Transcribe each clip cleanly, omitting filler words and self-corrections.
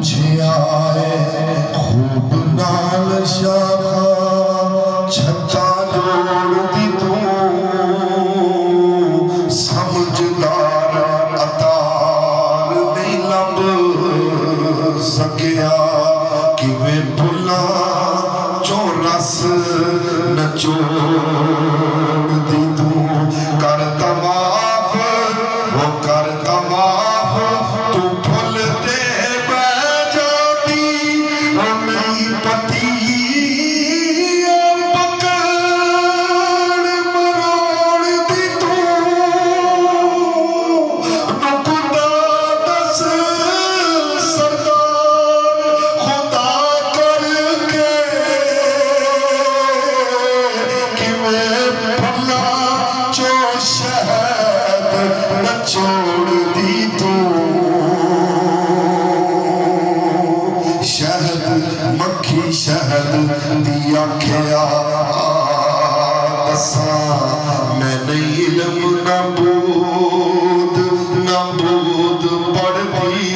ਪੁੱਛਿਆ ਏ ਖੂਬ ਨਾਲ ਸ਼ਾਖਾ ਛੱਤਾਂ ਜੋੜਦੀ ਤੂੰ ਸਮਝਦਾਰ ਅਤਾਰ ਨਹੀਂ ਲੱਭ ਸਕਿਆ ਕਿਵੇਂ ਫੁੱਲਾਂ ਚੋਂ ਰਸ ਨਚੋੜਦੀ ਤੂੰ ਕਰਤਾ ਮਾਫ ਉਹ ਕਰਤਾ ਮਾਫ ਤੂੰ ਫੁੱਲ ਤੇ ਬਹਿ ਜਾਂਦੀ ਉਹ ਨਹੀਂ ਪਤੀ छोड़ दी तू शहद मक्खी शहद दी आख्या दसा मैं नहीं इल्म ना बूद पढ़दी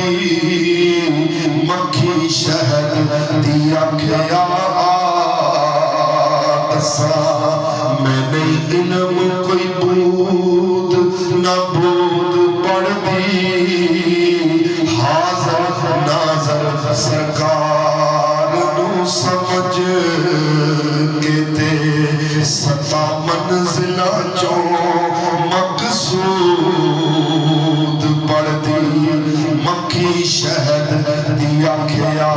मक्खी शहद दी आख्या दसा मैं नहीं इल्म कोई बूद ना बूद हाज़र नाज़र सरकार नू समझ के ते सता मंजिला चो मकसूद पढ़दी मक्खी शहद दी आख्या